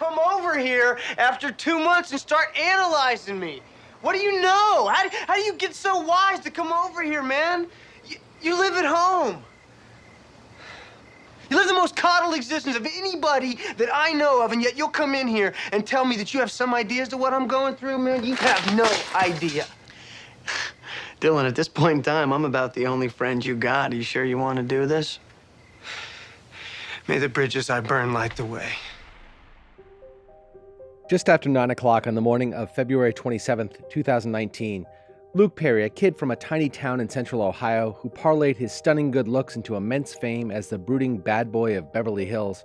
come over here after 2 months and start analyzing me? What do you know? How do you get so wise to come over here, man? You live at home. You live the most coddled existence of anybody that I know of, and yet you'll come in here and tell me that you have some idea as to what I'm going through, man? You have no idea. Dylan, at this point in time, I'm about the only friend you got. Are you sure you want to do this? May the bridges I burn light the way. Just after 9 o'clock on the morning of February 27th, 2019, Luke Perry, a kid from a tiny town in central Ohio who parlayed his stunning good looks into immense fame as the brooding bad boy of Beverly Hills,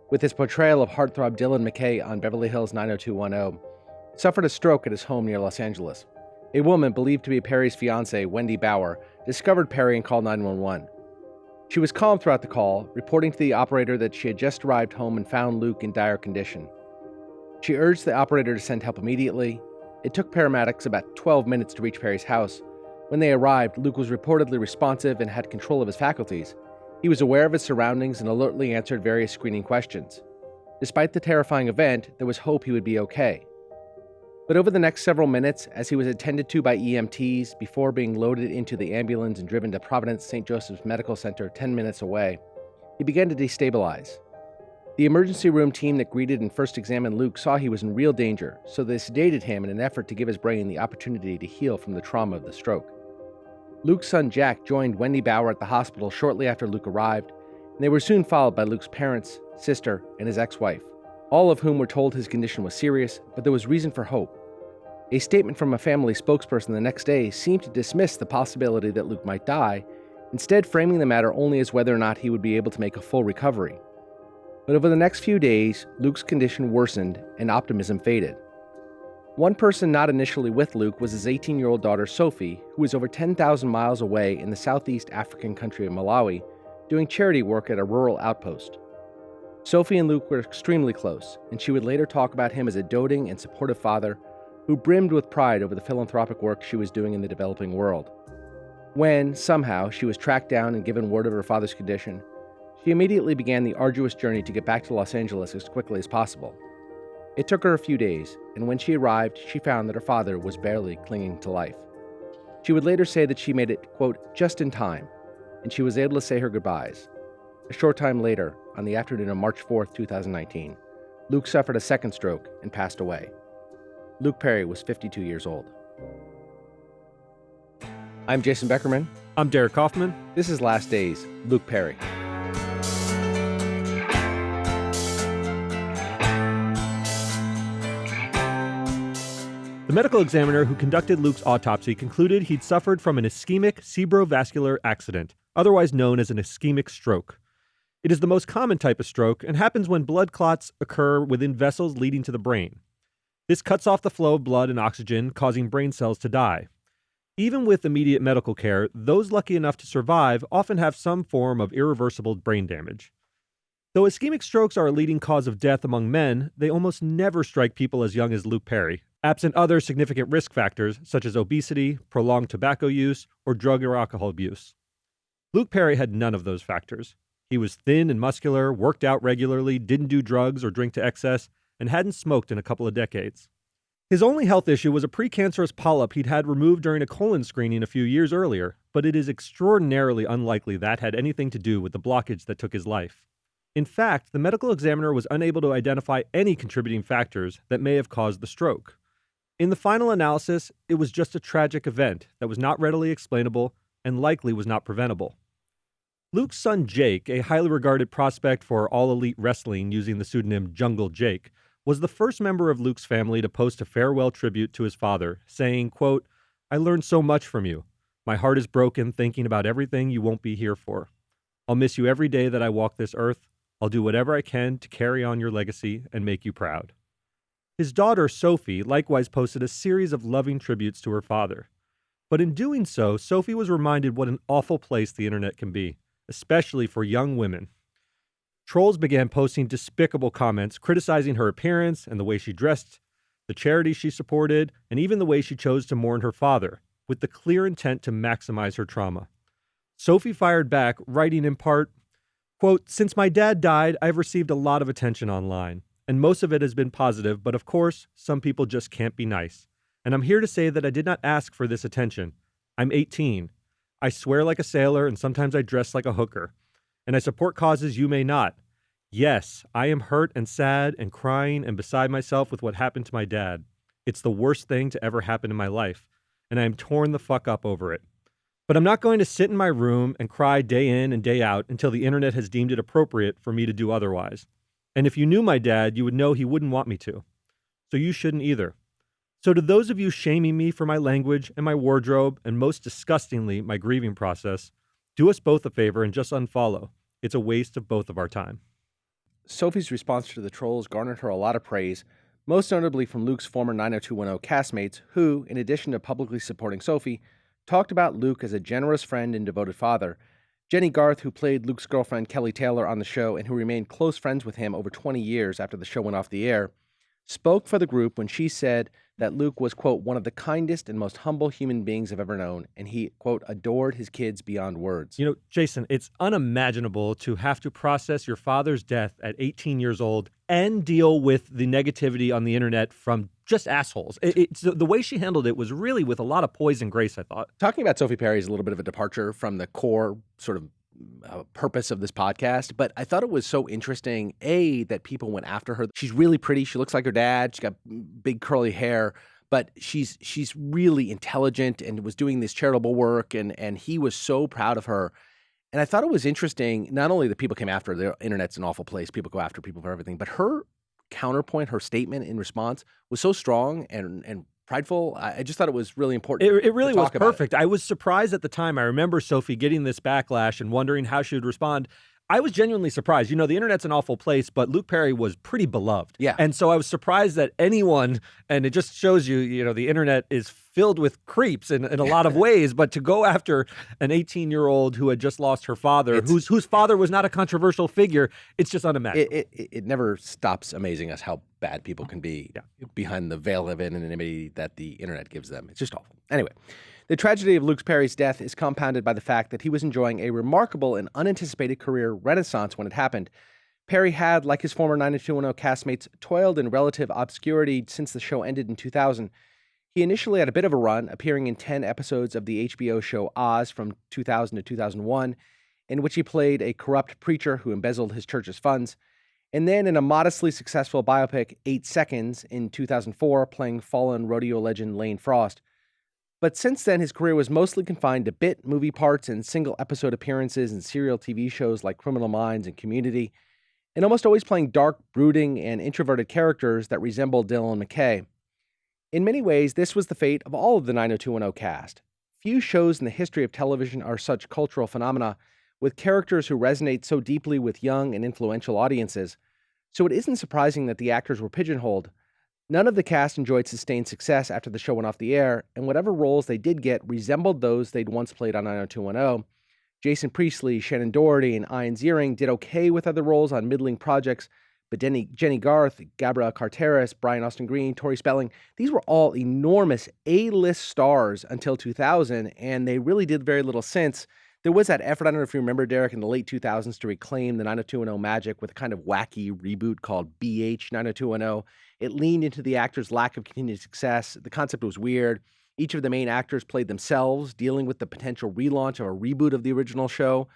with his portrayal of heartthrob Dylan McKay on Beverly Hills 90210, suffered a stroke at his home near Los Angeles. A woman believed to be Perry's fiancée, Wendy Bauer, discovered Perry and called 911. She was calm throughout the call, reporting to the operator that she had just arrived home and found Luke in dire condition. She urged the operator to send help immediately. It took paramedics about 12 minutes to reach Perry's house. When they arrived, Luke was reportedly responsive and had control of his faculties. He was aware of his surroundings and alertly answered various screening questions. Despite the terrifying event, there was hope he would be okay. But over the next several minutes, as he was attended to by EMTs before being loaded into the ambulance and driven to Providence St. Joseph's Medical Center 10 minutes away, he began to destabilize. The emergency room team that greeted and first examined Luke saw he was in real danger, so they sedated him in an effort to give his brain the opportunity to heal from the trauma of the stroke. Luke's son Jack joined Wendy Bauer at the hospital shortly after Luke arrived, and they were soon followed by Luke's parents, sister, and his ex-wife, all of whom were told his condition was serious, but there was reason for hope. A statement from a family spokesperson the next day seemed to dismiss the possibility that Luke might die, instead framing the matter only as whether or not he would be able to make a full recovery. But over the next few days, Luke's condition worsened and optimism faded. One person not initially with Luke was his 18-year-old daughter Sophie, who was over 10,000 miles away in the southeast African country of Malawi, doing charity work at a rural outpost. Sophie and Luke were extremely close, and she would later talk about him as a doting and supportive father who brimmed with pride over the philanthropic work she was doing in the developing world. When, somehow, she was tracked down and given word of her father's condition, she immediately began the arduous journey to get back to Los Angeles as quickly as possible. It took her a few days, and when she arrived, she found that her father was barely clinging to life. She would later say that she made it, quote, just in time, and she was able to say her goodbyes. A short time later, on the afternoon of March 4th, 2019, Luke suffered a second stroke and passed away. Luke Perry was 52 years old. I'm Jason Beckerman. I'm Derek Kaufman. This is Last Days, Luke Perry. The medical examiner who conducted Luke's autopsy concluded he'd suffered from an ischemic cerebrovascular accident, otherwise known as an ischemic stroke. It is the most common type of stroke and happens when blood clots occur within vessels leading to the brain. This cuts off the flow of blood and oxygen, causing brain cells to die. Even with immediate medical care, those lucky enough to survive often have some form of irreversible brain damage. Though ischemic strokes are a leading cause of death among men, they almost never strike people as young as Luke Perry, absent other significant risk factors such as obesity, prolonged tobacco use, or drug or alcohol abuse. Luke Perry had none of those factors. He was thin and muscular, worked out regularly, didn't do drugs or drink to excess, and hadn't smoked in a couple of decades. His only health issue was a precancerous polyp he'd had removed during a colon screening a few years earlier, but it is extraordinarily unlikely that had anything to do with the blockage that took his life. In fact, the medical examiner was unable to identify any contributing factors that may have caused the stroke. In the final analysis, it was just a tragic event that was not readily explainable and likely was not preventable. Luke's son Jake, a highly regarded prospect for all-elite wrestling using the pseudonym Jungle Jake, was the first member of Luke's family to post a farewell tribute to his father, saying, quote, "I learned so much from you. My heart is broken thinking about everything you won't be here for. I'll miss you every day that I walk this earth. I'll do whatever I can to carry on your legacy and make you proud." His daughter, Sophie, likewise posted a series of loving tributes to her father. But in doing so, Sophie was reminded what an awful place the internet can be, especially for young women. Trolls began posting despicable comments criticizing her appearance and the way she dressed, the charities she supported, and even the way she chose to mourn her father, with the clear intent to maximize her trauma. Sophie fired back, writing in part, quote, "Since my dad died, I've received a lot of attention online, and most of it has been positive, but of course, some people just can't be nice. And I'm here to say that I did not ask for this attention. I'm 18. I swear like a sailor, and sometimes I dress like a hooker. And I support causes you may not. Yes, I am hurt and sad and crying and beside myself with what happened to my dad. It's the worst thing to ever happen in my life, and I am torn the fuck up over it. But I'm not going to sit in my room and cry day in and day out until the internet has deemed it appropriate for me to do otherwise. And if you knew my dad, you would know he wouldn't want me to. So you shouldn't either. So to those of you shaming me for my language and my wardrobe, and most disgustingly, my grieving process, do us both a favor and just unfollow. It's a waste of both of our time. Sophie's response to the trolls garnered her a lot of praise, most notably from Luke's former 90210 castmates who, in addition to publicly supporting Sophie, talked about Luke as a generous friend and devoted father. Jenny Garth, who played Luke's girlfriend Kelly Taylor on the show and who remained close friends with him over 20 years after the show went off the air, spoke for the group when she said that Luke was, quote, one of the kindest and most humble human beings I've ever known, and he, quote, adored his kids beyond words. You know, Jason, it's unimaginable to have to process your father's death at 18 years old and deal with the negativity on the internet from just assholes. The way she handled it was really with a lot of poise and grace, I thought. Talking about Sophie Perry is a little bit of a departure from the core sort of purpose of this podcast, but I thought it was so interesting, that people went after her. She's really pretty. She looks like her dad. She's got big curly hair, but she's really intelligent and was doing this charitable work, and he was so proud of her. And I thought it was interesting, not only that people came after her, the internet's an awful place, people go after people for everything, but her counterpoint, her statement in response was so strong and prideful. I just thought it was really important. It really was perfect. I was surprised at the time. I remember Sophie getting this backlash and wondering how she would respond. I was genuinely surprised. You know, the internet's an awful place, but Luke Perry was pretty beloved. Yeah. And so I was surprised that anyone, and it just shows you, you know, the internet is filled with creeps in a lot of ways, but to go after an 18-year-old who had just lost her father, whose father was not a controversial figure, it's just unimaginable. It never stops amazing us how bad people can be behind the veil of anonymity that the internet gives them. It's just awful. Anyway, the tragedy of Luke Perry's death is compounded by the fact that he was enjoying a remarkable and unanticipated career renaissance when it happened. Perry had, like his former 90210 castmates, toiled in relative obscurity since the show ended in 2000. He initially had a bit of a run, appearing in 10 episodes of the HBO show Oz from 2000 to 2001, in which he played a corrupt preacher who embezzled his church's funds, and then in a modestly successful biopic, 8 Seconds, in 2004, playing fallen rodeo legend Lane Frost. But since then, his career was mostly confined to bit movie parts and single-episode appearances in serial TV shows like Criminal Minds and Community, and almost always playing dark, brooding, and introverted characters that resembled Dylan McKay. In many ways, this was the fate of all of the 90210 cast. Few shows in the history of television are such cultural phenomena, with characters who resonate so deeply with young and influential audiences, so it isn't surprising that the actors were pigeonholed. None of the cast enjoyed sustained success after the show went off the air, and whatever roles they did get resembled those they'd once played on 90210. Jason Priestley, Shannon Doherty, and Ian Ziering did okay with other roles on middling projects, but Jenny Garth, Gabrielle Carteris, Brian Austin Green, Tori Spelling, these were all enormous A-list stars until 2000, and they really did very little since. There was that effort, I don't know if you remember, Derek, in the late 2000s to reclaim the 90210 magic with a kind of wacky reboot called BH 90210. It leaned into the actors' lack of continued success. The concept was weird. Each of the main actors played themselves, dealing with the potential relaunch of a reboot of the original show.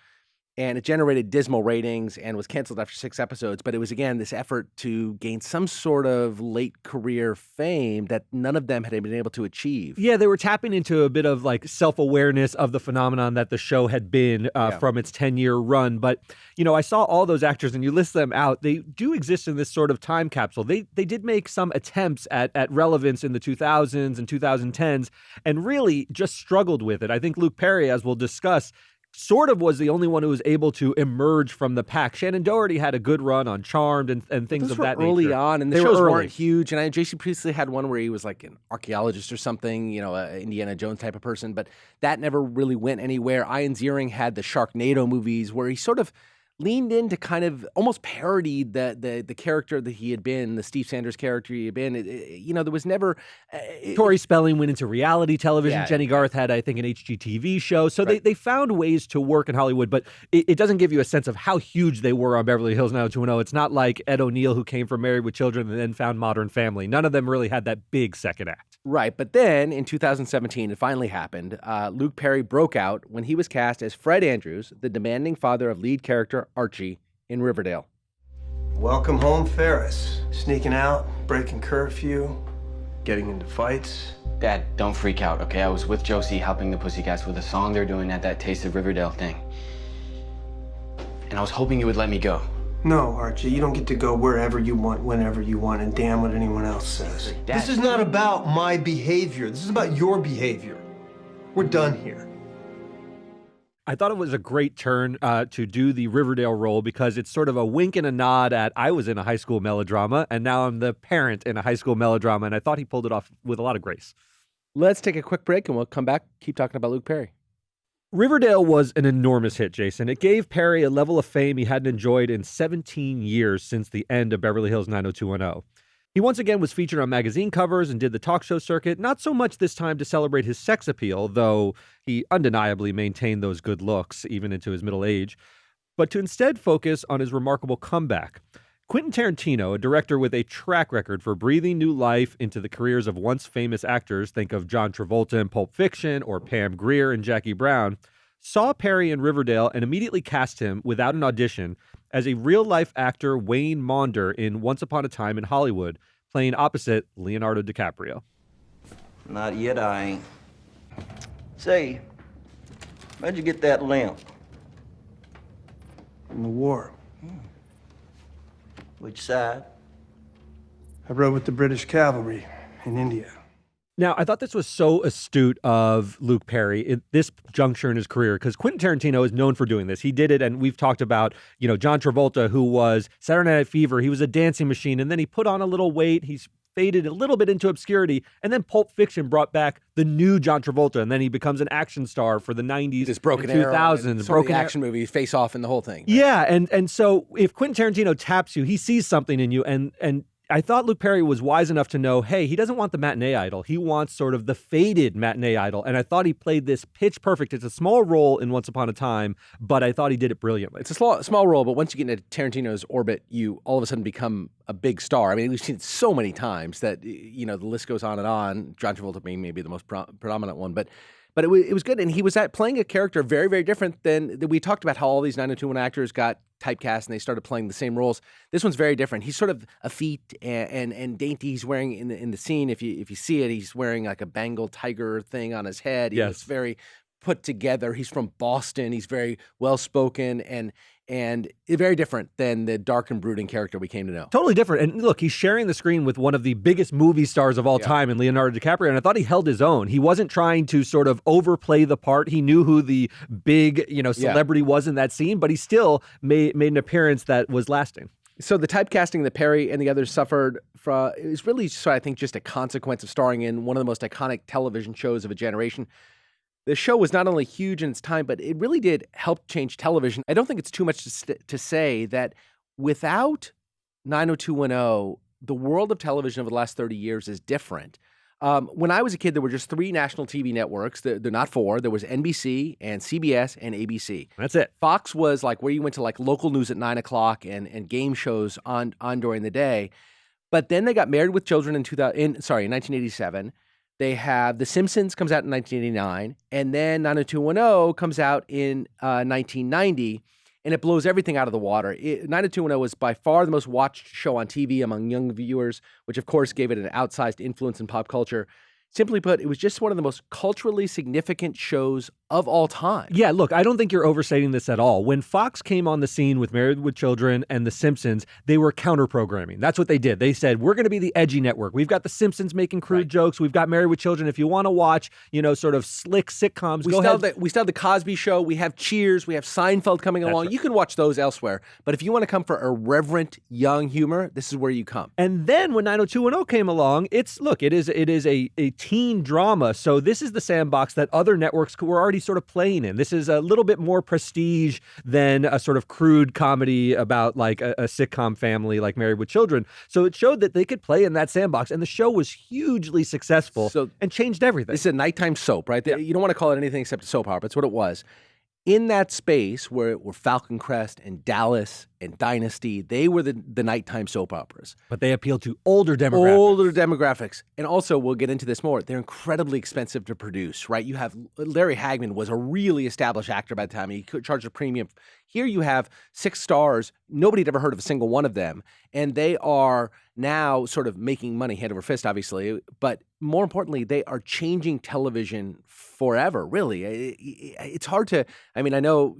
And it generated dismal ratings and was canceled after 6 episodes. But it was, again, this effort to gain some sort of late career fame that none of them had been able to achieve. Yeah, they were tapping into a bit of like self-awareness of the phenomenon that the show had been from its 10-year run. But, you know, I saw all those actors and you list them out. They do exist in this sort of time capsule. They did make some attempts at relevance in the 2000s and 2010s and really just struggled with it. I think Luke Perry, as we'll discuss, sort of was the only one who was able to emerge from the pack. Shannon Doherty had a good run on Charmed and things of that nature. Early on, and the shows weren't huge. And Jason Priestley had one where he was like an archaeologist or something, you know, an Indiana Jones type of person, but that never really went anywhere. Ian Ziering had the Sharknado movies where he sort of leaned in to kind of almost parodied the character that he had been, the Steve Sanders character he had been. There was never... Tori Spelling went into reality television. Yeah, Jenny Garth had, I think, an HGTV show. So Right. they found ways to work in Hollywood, but it doesn't give you a sense of how huge they were on Beverly Hills 90210. It's not like Ed O'Neill, who came from Married with Children and then found Modern Family. None of them really had that big second act. Right, but then in 2017, it finally happened. Luke Perry broke out when he was cast as Fred Andrews, the demanding father of lead character Archie in Riverdale. Welcome home, Ferris. Sneaking out, breaking curfew, getting into fights. Dad, don't freak out, okay? I was with Josie helping the Pussycats with a song they're doing at that Taste of Riverdale thing. And I was hoping you would let me go. No, Archie, you don't get to go wherever you want, whenever you want, and damn what anyone else says. Dad. This is not about my behavior. This is about your behavior. We're done here. I thought it was a great turn to do the Riverdale role because it's sort of a wink and a nod at I was in a high school melodrama and now I'm the parent in a high school melodrama, and I thought he pulled it off with a lot of grace. Let's take a quick break and we'll come back, keep talking about Luke Perry. Riverdale was an enormous hit, Jason. It gave Perry a level of fame he hadn't enjoyed in 17 years since the end of Beverly Hills 90210. He once again was featured on magazine covers and did the talk show circuit, not so much this time to celebrate his sex appeal, though he undeniably maintained those good looks even into his middle age, but to instead focus on his remarkable comeback. Quentin Tarantino, a director with a track record for breathing new life into the careers of once famous actors, think of John Travolta in Pulp Fiction or Pam Grier in Jackie Brown, saw Perry in Riverdale and immediately cast him without an audition as a real-life actor Wayne Maunder in Once Upon a Time in Hollywood, playing opposite Leonardo DiCaprio. Not yet, I ain't. Say, where'd you get that limp? In the war. Which side? I rode with the British cavalry in India. Now, I thought this was so astute of Luke Perry at this juncture in his career, because Quentin Tarantino is known for doing this. He did it, and we've talked about, John Travolta, who was Saturday Night Fever. He was a dancing machine, and then he put on a little weight. He's faded a little bit into obscurity, and then Pulp Fiction brought back the new John Travolta, and then he becomes an action star for the 90s This Broken and Arrow, 2000s. Broken action movie, Face Off, and the whole thing. Yeah, and so if Quentin Tarantino taps you, he sees something in you, and I thought Luke Perry was wise enough to know, hey, he doesn't want the matinee idol. He wants sort of the faded matinee idol. And I thought he played this pitch perfect. It's a small role in Once Upon a Time, but I thought he did it brilliantly. It's a small role, but once you get into Tarantino's orbit, you all of a sudden become a big star. I mean, we've seen it so many times that, the list goes on and on. John Travolta being maybe the most predominant one, but it was good. And he was playing a character very, very different than we talked about how all these 90210 actors got typecast and they started playing the same roles. This one's very different. He's sort of effete and dainty. He's wearing in the scene, if you see it, he's wearing like a Bengal tiger thing on his head. He looks very put together. He's from Boston. He's very well spoken and very different than the dark and brooding character we came to know. Totally different. And look, he's sharing the screen with one of the biggest movie stars of all time in Leonardo DiCaprio, and I thought he held his own. He wasn't trying to sort of overplay the part. He knew who the big, celebrity was in that scene, but he still made an appearance that was lasting. So the typecasting that Perry and the others suffered from is really, I think, just a consequence of starring in one of the most iconic television shows of a generation. The show was not only huge in its time, but it really did help change television. I don't think it's too much to say that without 90210, the world of television over the last 30 years is different. When I was a kid, there were just 3 national TV networks. They're not 4. There was NBC and CBS and ABC. That's it. Fox was like where you went to like local news at 9 o'clock and game shows on during the day. But then they got Married with Children in 1987. They have The Simpsons comes out in 1989, and then 90210 comes out in 1990, and it blows everything out of the water. 90210 was by far the most watched show on TV among young viewers, which of course gave it an outsized influence in pop culture. Simply put, it was just one of the most culturally significant shows of all time. Yeah, look, I don't think you're overstating this at all. When Fox came on the scene with Married with Children and The Simpsons, they were counter-programming. That's what they did. They said, we're going to be the edgy network. We've got The Simpsons making crude jokes. We've got Married with Children. If you want to watch, sort of slick sitcoms, go ahead. We still have The Cosby Show. We have Cheers. We have Seinfeld coming along. Right. You can watch those elsewhere. But if you want to come for irreverent, young humor, this is where you come. And then when 90210 came along, it is a teen drama. So this is the sandbox that other networks were already already sort of playing in. This is a little bit more prestige than a sort of crude comedy about like a sitcom family like Married with Children. So it showed that they could play in that sandbox, and the show was hugely successful and changed everything. This is a nighttime soap, right? You don't want to call it anything except a soap opera. That's what it was. In that space where Falcon Crest and Dallas and Dynasty, they were the nighttime soap operas. But they appealed to older demographics. And also, we'll get into this more, they're incredibly expensive to produce, right? You have Larry Hagman was a really established actor by the time. He could charge a premium. Here you have 6 stars. Nobody had ever heard of a single one of them. And they are now sort of making money hand over fist, obviously. But more importantly, they are changing television forever, really. It's hard to, I mean, I know,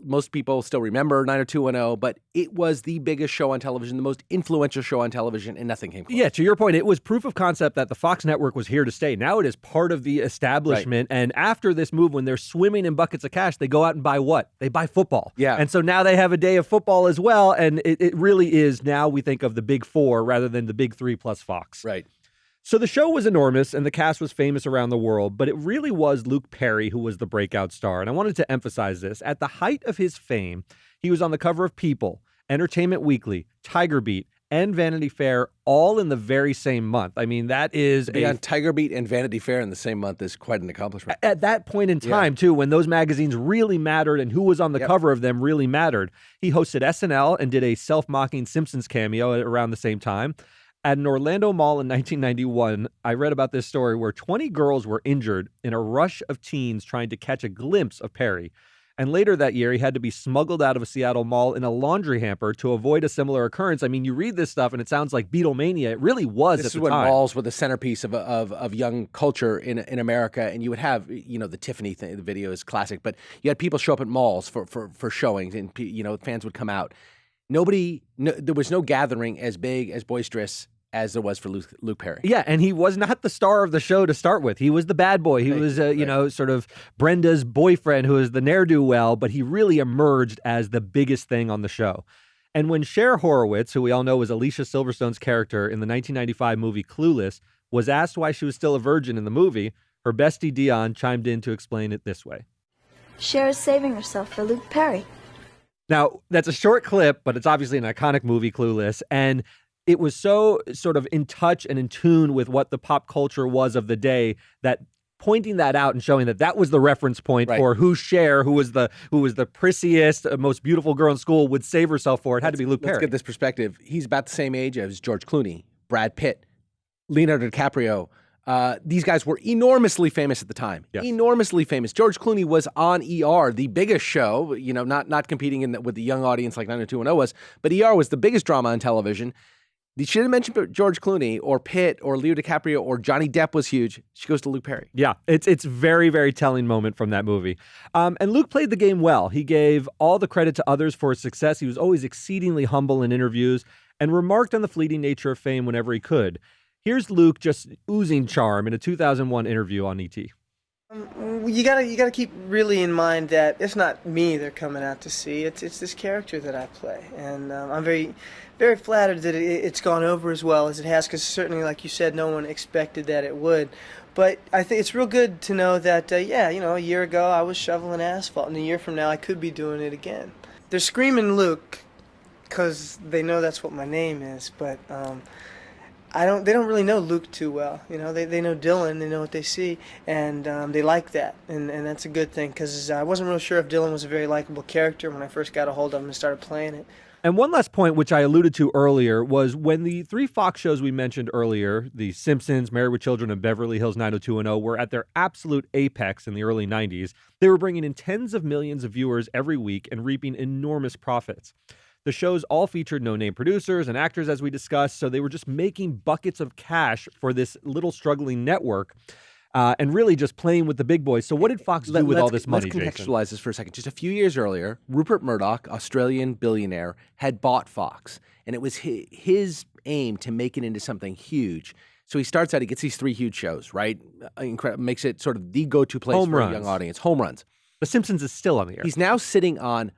most people still remember 90210, but it was the biggest show on television, the most influential show on television, and nothing came close. Yeah, to your point, it was proof of concept that the Fox network was here to stay. Now it is part of the establishment. Right. And after this move, when they're swimming in buckets of cash, they go out and buy what? They buy football. Yeah. And so now they have a day of football as well. And it really is, now we think of the big 4 rather than the big 3 plus Fox. Right. So the show was enormous and the cast was famous around the world, but it really was Luke Perry who was the breakout star. And I wanted to emphasize this. At the height of his fame, he was on the cover of People, Entertainment Weekly, Tiger Beat, and Vanity Fair, all in the very same month. I mean, that is to be on Tiger Beat and Vanity Fair in the same month is quite an accomplishment. At that point in time, too, when those magazines really mattered and who was on the cover of them really mattered. He hosted SNL and did a self-mocking Simpsons cameo at around the same time. At an Orlando mall in 1991, I read about this story where 20 girls were injured in a rush of teens trying to catch a glimpse of Perry. And later that year, he had to be smuggled out of a Seattle mall in a laundry hamper to avoid a similar occurrence. I mean, you read this stuff and it sounds like Beatlemania. It really was this at the is time. when malls were the centerpiece of young culture in America. And you would have, the Tiffany thing, the video is classic, but you had people show up at malls for showings and, fans would come out. There was no gathering as big, as boisterous as there was for Luke Perry. Yeah, and he was not the star of the show to start with. He was the bad boy. He was, sort of Brenda's boyfriend who was the ne'er-do-well, but he really emerged as the biggest thing on the show. And when Cher Horowitz, who we all know was Alicia Silverstone's character in the 1995 movie Clueless, was asked why she was still a virgin in the movie, her bestie Dion chimed in to explain it this way. Cher is saving herself for Luke Perry. Now, that's a short clip, but it's obviously an iconic movie, Clueless, and it was so sort of in touch and in tune with what the pop culture was of the day that pointing that out and showing that was the reference point for who Cher, who was the prissiest, most beautiful girl in school, would save herself for. It had to be Luke Perry. Let's get this perspective. He's about the same age as George Clooney, Brad Pitt, Leonardo DiCaprio. These guys were enormously famous at the time. Yes. Enormously famous. George Clooney was on ER, the biggest show, not competing with the young audience like 90210 was, but ER was the biggest drama on television. She didn't mention George Clooney or Pitt or Leo DiCaprio or Johnny Depp was huge. She goes to Luke Perry. Yeah, it's very, very telling moment from that movie. And Luke played the game well. He gave all the credit to others for his success. He was always exceedingly humble in interviews and remarked on the fleeting nature of fame whenever he could. Here's Luke just oozing charm in a 2001 interview on ET. You gotta keep really in mind that it's not me they're coming out to see. It's this character that I play, and I'm very, very flattered that it's gone over as well as it has. Because certainly, like you said, no one expected that it would. But I think it's real good to know that a year ago I was shoveling asphalt, and a year from now I could be doing it again. They're screaming Luke because they know that's what my name is, but. They don't really know Luke too well. They know Dylan, they know what they see, and they like that, and that's a good thing, because I wasn't real sure if Dylan was a very likable character when I first got a hold of him and started playing it. And one last point, which I alluded to earlier, was when the 3 Fox shows we mentioned earlier, The Simpsons, Married with Children, and Beverly Hills 90210, were at their absolute apex in the early 90s. They were bringing in tens of millions of viewers every week and reaping enormous profits. The shows all featured no-name producers and actors, as we discussed, so they were just making buckets of cash for this little struggling network and really just playing with the big boys. So what did Fox do with all this money, Let's contextualize this for a second. Just a few years earlier, Rupert Murdoch, Australian billionaire, had bought Fox, and it was his aim to make it into something huge. So he starts out, he gets these 3 huge shows, right? Makes it sort of the go-to place for a young audience. Home runs. The Simpsons is still on the air. He's now sitting on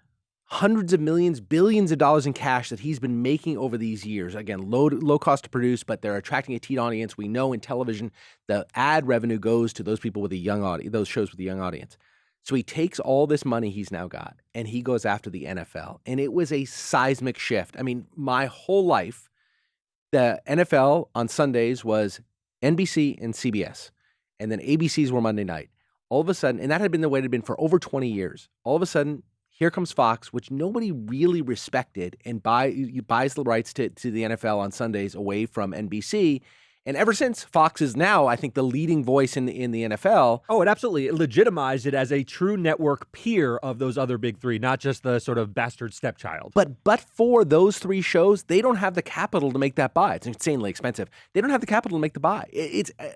hundreds of millions, billions of dollars in cash that he's been making over these years. Again, low cost to produce, but they're attracting a teen audience. We know in television, the ad revenue goes to those people with a young audience, those shows with a young audience. So he takes all this money he's now got and he goes after the NFL. And it was a seismic shift. I mean, my whole life, the NFL on Sundays was NBC and CBS. And then ABCs were Monday night. All of a sudden, and that had been the way it had been for over 20 years. All of a sudden, here comes Fox, which nobody really respected, and buys the rights to the NFL on Sundays away from NBC. And ever since, Fox is now, I think, the leading voice in the NFL. Oh, it absolutely legitimized it as a true network peer of those other big three, not just the sort of bastard stepchild. But for those three shows, they don't have the capital to make that buy. It's insanely expensive. They don't have the capital to make the buy.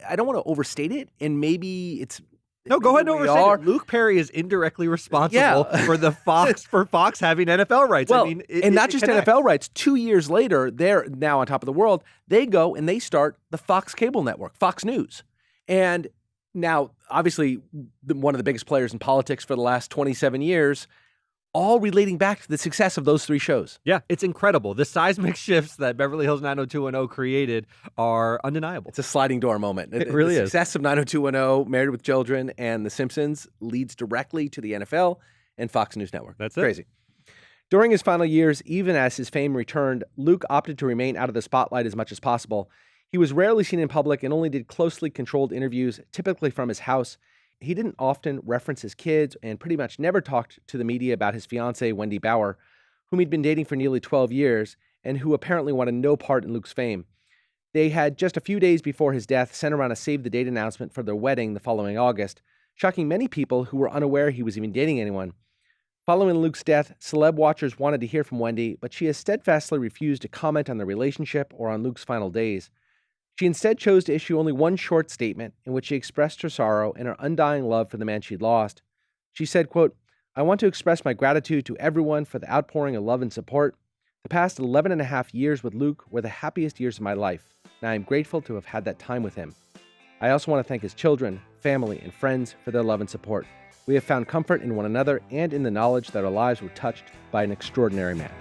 I don't want to overstate it, and maybe it's... No, go ahead and overstate it. Luke Perry is indirectly responsible for Fox having NFL rights. Well, I mean, not just NFL rights. 2 years later, they're now on top of the world. They go and they start the Fox cable network, Fox News. And now, obviously, one of the biggest players in politics for the last 27 years, all relating back to the success of those three shows. Yeah, it's incredible. The seismic shifts that Beverly Hills 90210 created are undeniable. It's a sliding door moment. It really is. The success of 90210, Married with Children, and The Simpsons leads directly to the NFL and Fox News Network. That's it. Crazy. During his final years, even as his fame returned, Luke opted to remain out of the spotlight as much as possible. He was rarely seen in public and only did closely controlled interviews, typically from his house. He didn't often reference his kids and pretty much never talked to the media about his fiancée, Wendy Bauer, whom he'd been dating for nearly 12 years and who apparently wanted no part in Luke's fame. They had, just a few days before his death, sent around a save-the-date announcement for their wedding the following August, shocking many people who were unaware he was even dating anyone. Following Luke's death, celeb watchers wanted to hear from Wendy, but she has steadfastly refused to comment on the relationship or on Luke's final days. She instead chose to issue only one short statement in which she expressed her sorrow and her undying love for the man she'd lost. She said, quote, "I want to express my gratitude to everyone for the outpouring of love and support. The past 11 and a half years with Luke were the happiest years of my life, and I am grateful to have had that time with him. I also want to thank his children, family, and friends for their love and support. We have found comfort in one another and in the knowledge that our lives were touched by an extraordinary man."